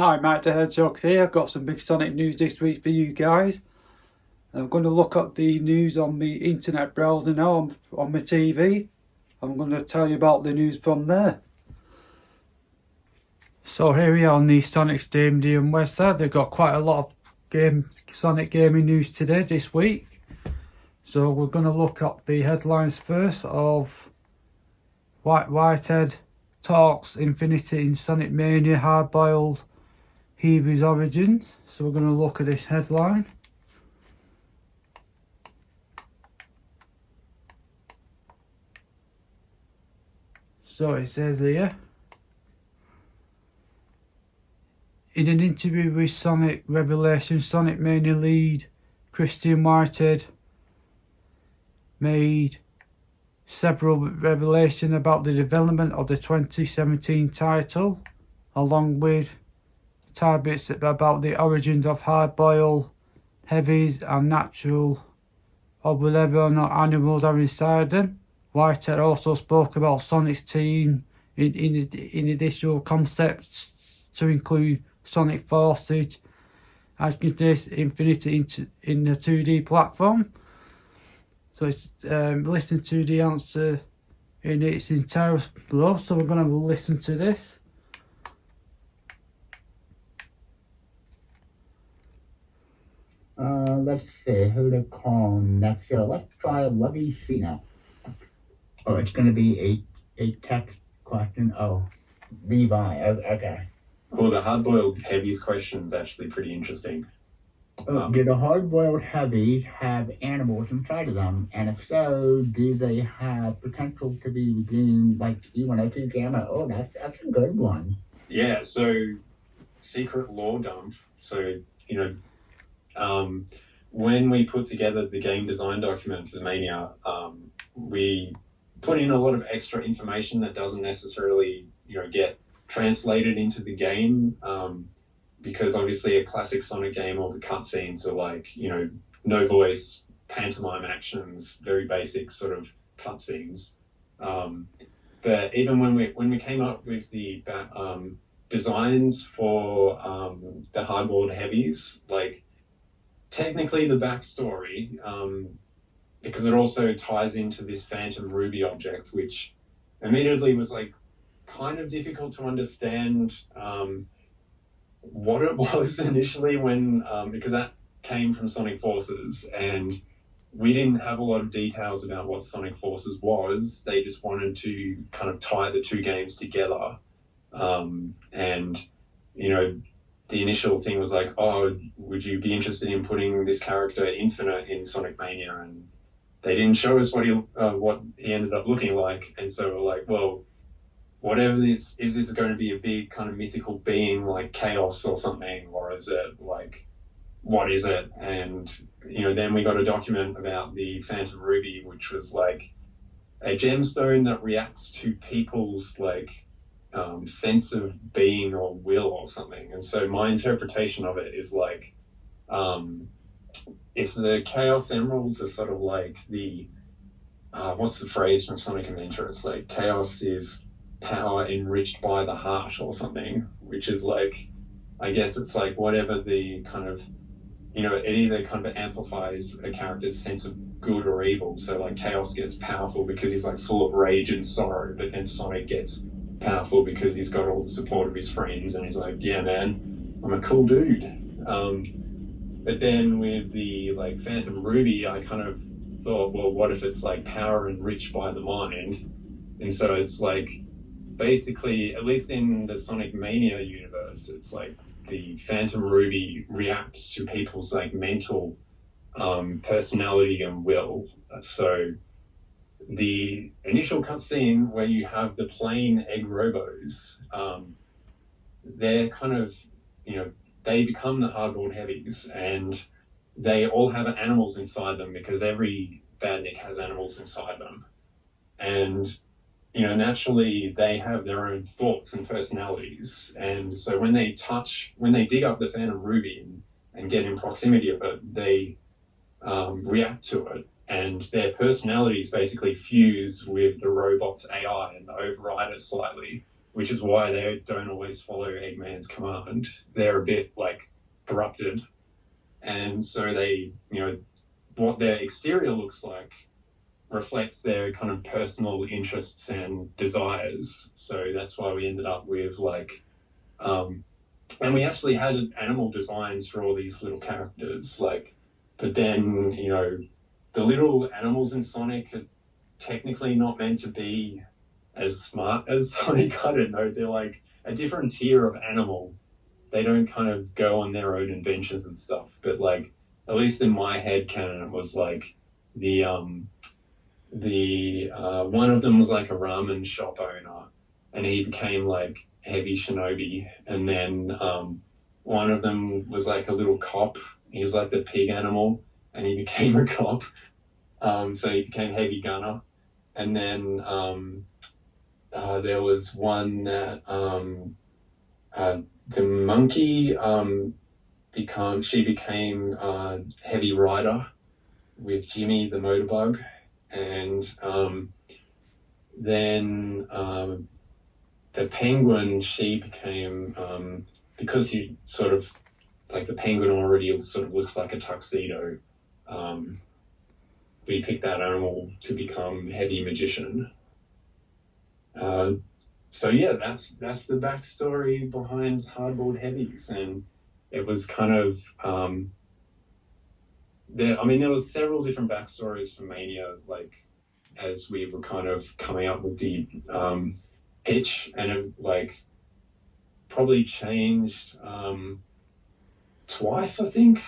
Hi, Mike The Hedgehog here. I've got some big Sonic news this week for you guys. I'm going to look at the news on my internet browser now on my TV. I'm going to tell you about the news from there. So here we are on the Sonic Stadium website. They've got quite a lot of Sonic gaming news today, this week. So we're going to look at the headlines first of Whitehead talks Infinity in Sonic Mania hard-boiled Heavy's origins. So we're going to look at this headline. So it says here, in an interview with Sonic Revelation, Sonic Mania lead Christian Whitehead made several revelations about the development of the 2017 title, along with tidbits about the origins of hard-boiled heavies and natural, or whether or not animals are inside them. Whitehead also spoke about Sonic's team in additional concepts to include Sonic Forces, this Infinity in the 2D platform. So it's listen to the answer in its entirety below. So we're going to listen to this. Let's see who to call next. So let's try Levy Cena. Oh, it's going to be a text question. Oh, Levi. Okay. Well, the hard-boiled heavies question is actually pretty interesting. Do the hard-boiled heavies have animals inside of them? And if so, do they have potential to be redeemed like E102 Gamma? Oh, that's a good one. Yeah, so secret lore dump. So, when we put together the game design document for Mania, we put in a lot of extra information that doesn't necessarily, get translated into the game, because obviously a classic Sonic game, all the cutscenes are like, no voice, pantomime actions, very basic sort of cutscenes. But even when we came up with the designs for the hardboiled heavies, like technically the backstory, because it also ties into this Phantom Ruby object, which immediately was like kind of difficult to understand what it was initially when because that came from Sonic Forces, and we didn't have a lot of details about what Sonic Forces was. They just wanted to kind of tie the two games together, and the initial thing was like, oh, would you be interested in putting this character Infinite in Sonic Mania? And they didn't show us what he ended up looking like, and so we're like, well, whatever this is, this going to be a big kind of mythical being like Chaos or something, or is it like, what is it? And then we got a document about the Phantom Ruby, which was like a gemstone that reacts to people's like sense of being or will or something. And so my interpretation of it is like, if the Chaos Emeralds are sort of like the what's the phrase from Sonic Adventure? It's like chaos is power enriched by the heart or something, which is like, I guess it's like whatever the kind of, it either kind of amplifies a character's sense of good or evil. So like Chaos gets powerful because he's like full of rage and sorrow, but then Sonic gets powerful because he's got all the support of his friends and he's like, yeah man, I'm a cool dude. But then with the like Phantom Ruby, I kind of thought, well, what if it's like power enriched by the mind? And so it's like, basically, at least in the Sonic Mania universe, it's like the Phantom Ruby reacts to people's like mental personality and will. So the initial cutscene where you have the plain egg robos, they're kind of, they become the hardboiled heavies, and they all have animals inside them because every badnik has animals inside them. And naturally they have their own thoughts and personalities. And so when they dig up the Phantom Ruby and get in proximity of it, they react to it. And their personalities basically fuse with the robot's AI and override it slightly. which is why they don't always follow Eggman's command. They're a bit like corrupted, and so they, what their exterior looks like reflects their kind of personal interests and desires. So that's why we ended up with like, and we actually had animal designs for all these little characters, like, but then, the little animals in Sonic are technically not meant to be as smart as Sonic. I don't know. They're like a different tier of animal. They don't kind of go on their own adventures and stuff. But like, at least in my head canon, it was like the one of them was like a ramen shop owner, and he became like heavy shinobi, and then one of them was like a little cop. He was like the pig animal, and he became a cop. So he became heavy gunner, and then there was one that the monkey became heavy rider with Jimmy the motorbug, and then the penguin, she became because he sort of like the penguin already sort of looks like a tuxedo. We picked that animal to become heavy magician. So yeah, that's the backstory behind Hardboiled Heavies, and it was kind of there was several different backstories for Mania, like as we were kind of coming up with the pitch, and it like probably changed twice, I think.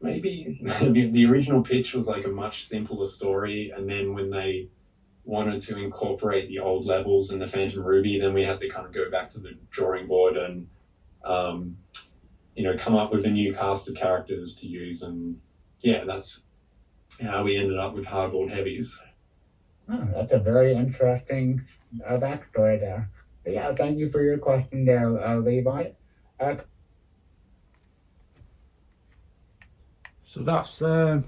Maybe the original pitch was like a much simpler story, and then when they wanted to incorporate the old levels in the Phantom Ruby, then we had to kind of go back to the drawing board and come up with a new cast of characters to use, and yeah, that's how we ended up with Hardboiled Heavies. Oh, that's a very interesting backstory there. But yeah, thank you for your question there, Levi. So that's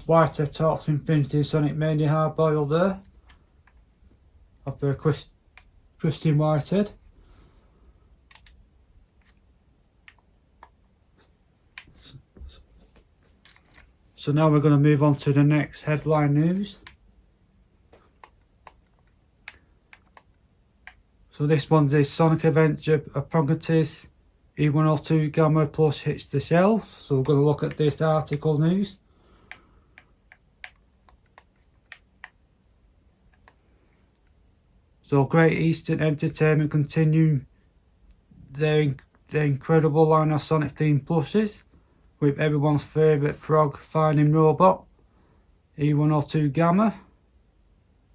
Whitehead Talks Infinity Sonic Mania Hardboiled there. After Christian Whitehead. So now we're going to move on to the next headline news. So this one's the Sonic Adventure Apprentice E102 Gamma Plus hits the shelves. So we're going to look at this article news. So Great Eastern Entertainment continue their incredible line of Sonic themed plushes with everyone's favourite frog finding robot, E102 Gamma.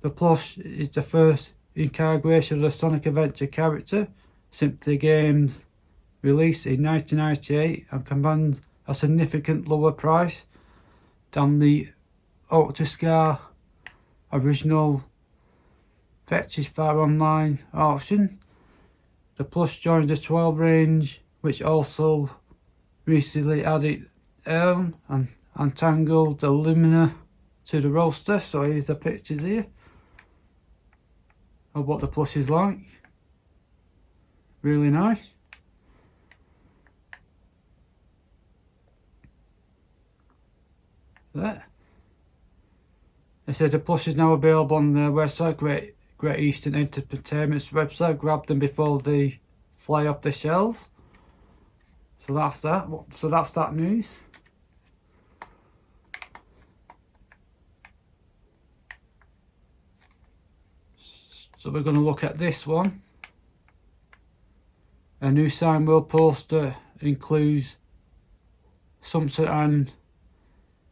The plush is the first incarnation of the Sonic Adventure character since the game's release in 1998 and commands a significant lower price than the Octoscar original Fetches Fire Online auction. The plush joins the 12 range, which also recently added Elm and Tangled Illumina to the roster. So here's the pictures here of what the plush is like. Really nice. There. It says the plush is now available on their website, Great Eastern Entertainment's website. Grab them before they fly off the shelves. So that's that. So that's that news. So we're going to look at this one. A new Sign World poster includes Sumter and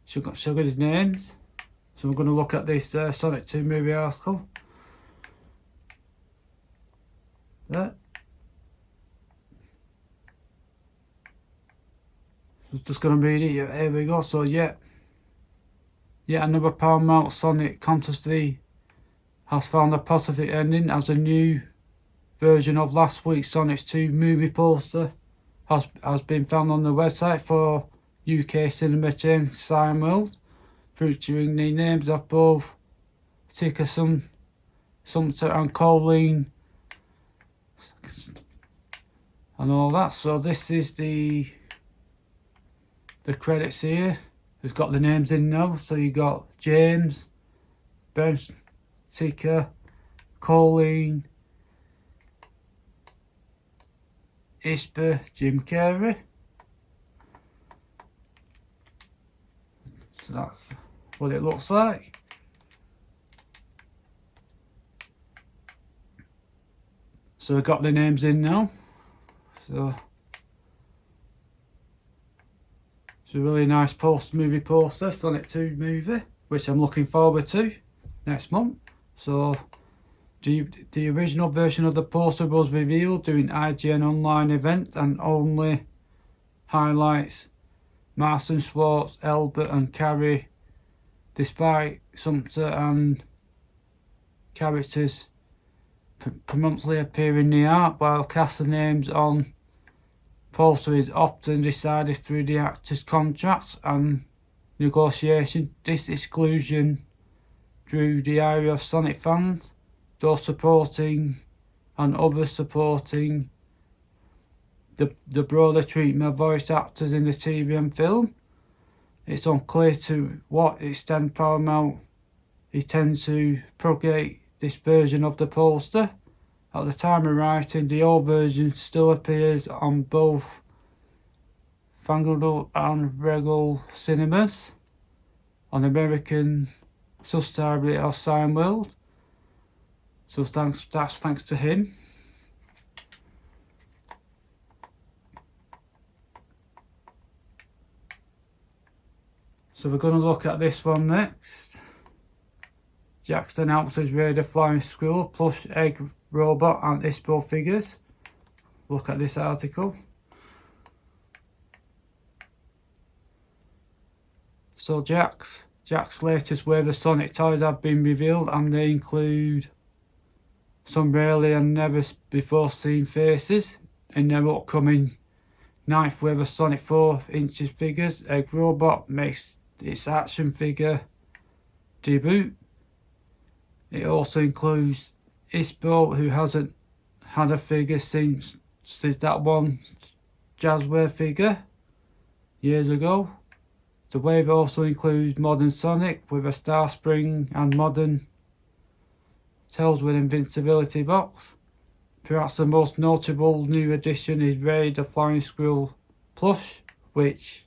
Sugar's names. So we're going to look at this Sonic 2 movie article. There. I'm just going to read it. Here we go. So yet another Paramount Sonic controversy has found a positive ending as a new version of last week's Sonic 2 movie poster has been found on the website for UK cinema chain Cineworld, featuring the names of both Tika Sumter and Colleen and all that. So this is the credits here. It's got the names in now. So you got James, Ben Seeker, Colleen, Isper, Jim Carrey. So that's what it looks like. So I've got the names in now. So it's a really nice movie poster, Sonic 2 movie, which I'm looking forward to next month. So the original version of the poster was revealed during IGN online event and only highlights Marston, Schwartz, Albert and Carrie, despite Sumter and characters prominently appear in the art, while casting names on poster is often decided through the actors' contracts and negotiation. This exclusion drew the ire of Sonic fans, those supporting and others supporting the broader treatment of voice actors in the TV and film. It's unclear to what extent Paramount intends to propagate this version of the poster. At the time of writing, the old version still appears on both Fandango and Regal cinemas on American subsidiary of Cineworld. So that's thanks to him. So we're going to look at this one next. Jackson announces Raider Flying Squirrel, plush egg robot and ISPO figures. Look at this article. So Jack's latest wave of Sonic toys have been revealed, and they include some rarely and never before seen faces in their upcoming 9th wave of Sonic 4" figures. Egg Robot makes its action figure debut. It also includes ISPO, who hasn't had a figure since that one Jazzware figure years ago. The wave also includes Modern Sonic with a Star Spring and Modern Tails with Invincibility box. Perhaps the most notable new addition is Ray the Flying Squirrel plush, which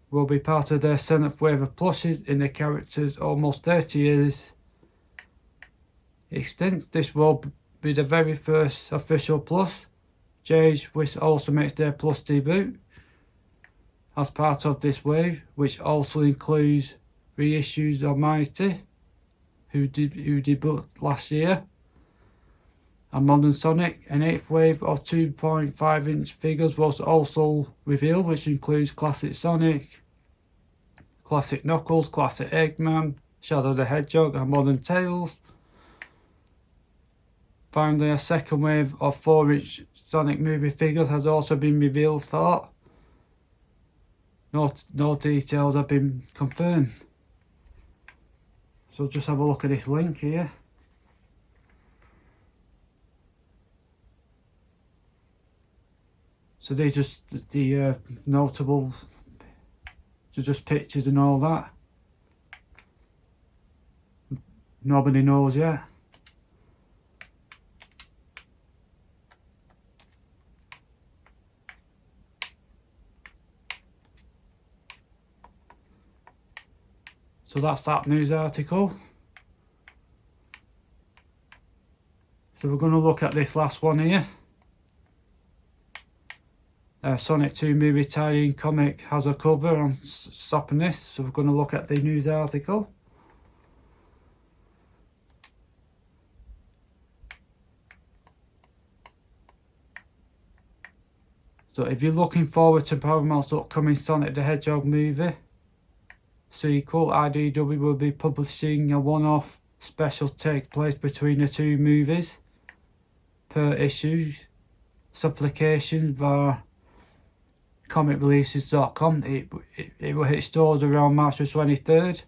will be part of their 7th wave of plushes in the character's almost 30 years extent. This will be the very first official plush. Jage, which also makes their plush debut as part of this wave, which also includes reissues of Mighty, who debuted last year, and Modern Sonic. An 8th wave of 2.5-inch figures was also revealed, which includes Classic Sonic, Classic Knuckles, Classic Eggman, Shadow the Hedgehog and Modern Tails. Finally, a 2nd wave of 4-inch Sonic movie figures has also been revealed. No details have been confirmed. So just have a look at this link here. So they're just the notable, just pictures and all that. Nobody knows yet. So that's that news article. So we're going to look at this last one here. Sonic 2 movie tie-in comic has a cover on stopping this. So we're going to look at the news article. So if you're looking forward to Paramount's upcoming Sonic the Hedgehog movie sequel, IDW will be publishing a one-off special take place between the two movies per issue. Supplication via comicreleases.com. It will hit stores around March the 23rd,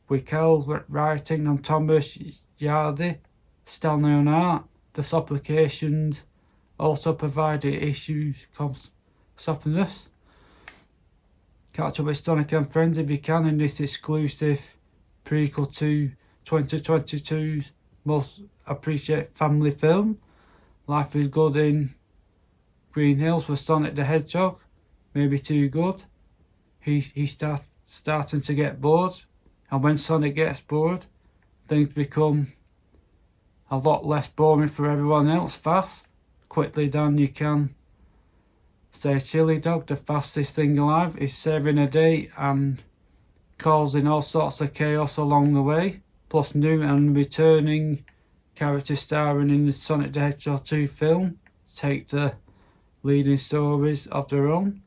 with Carol writing and Thomas Yardy, Stanley on art. The supplications also provided issues softness. Catch up with Sonic and Friends if you can in this exclusive prequel to 2022's most appreciated family film. Life is Good in Green Hills for Sonic the Hedgehog. Maybe too good. He's starting to get bored, and when Sonic gets bored, things become a lot less boring for everyone else fast. Quickly done, you can say Chili Dog, the fastest thing alive, is saving a day and causing all sorts of chaos along the way. Plus new and returning characters starring in the Sonic the Hedgehog 2 film take the leading stories of their own.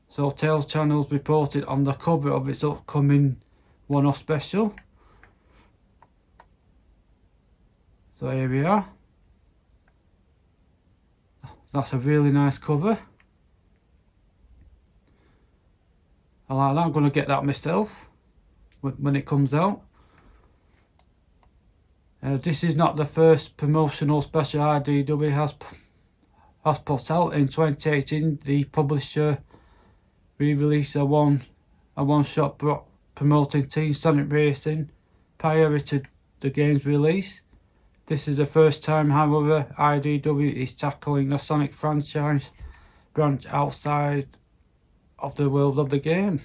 So Tales Channel's reported on the cover of its upcoming one-off special. So here we are. That's a really nice cover. I like that. I'm going to get that myself when it comes out. This is not the first promotional special IDW has put out. In 2018, the publisher re-released a one-shot promoting Team Sonic Racing prior to the game's release. This is the first time, however, IDW is tackling the Sonic franchise branch outside of the world of the game.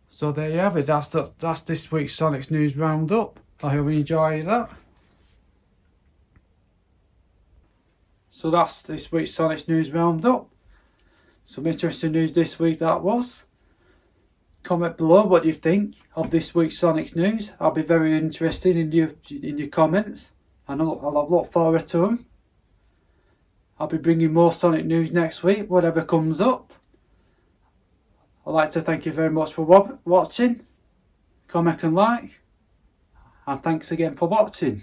So there you have it. That's this week's Sonic's News Roundup. I hope you enjoyed that. So that's this week's Sonic's News Roundup. Some interesting news this week that was. Comment below what you think of this week's Sonic's News. I'll be very interested in your comments, and I'll look forward to them. I'll be bringing more Sonic news next week, whatever comes up. I'd like to thank you very much for watching. Comment and like, and thanks again for watching.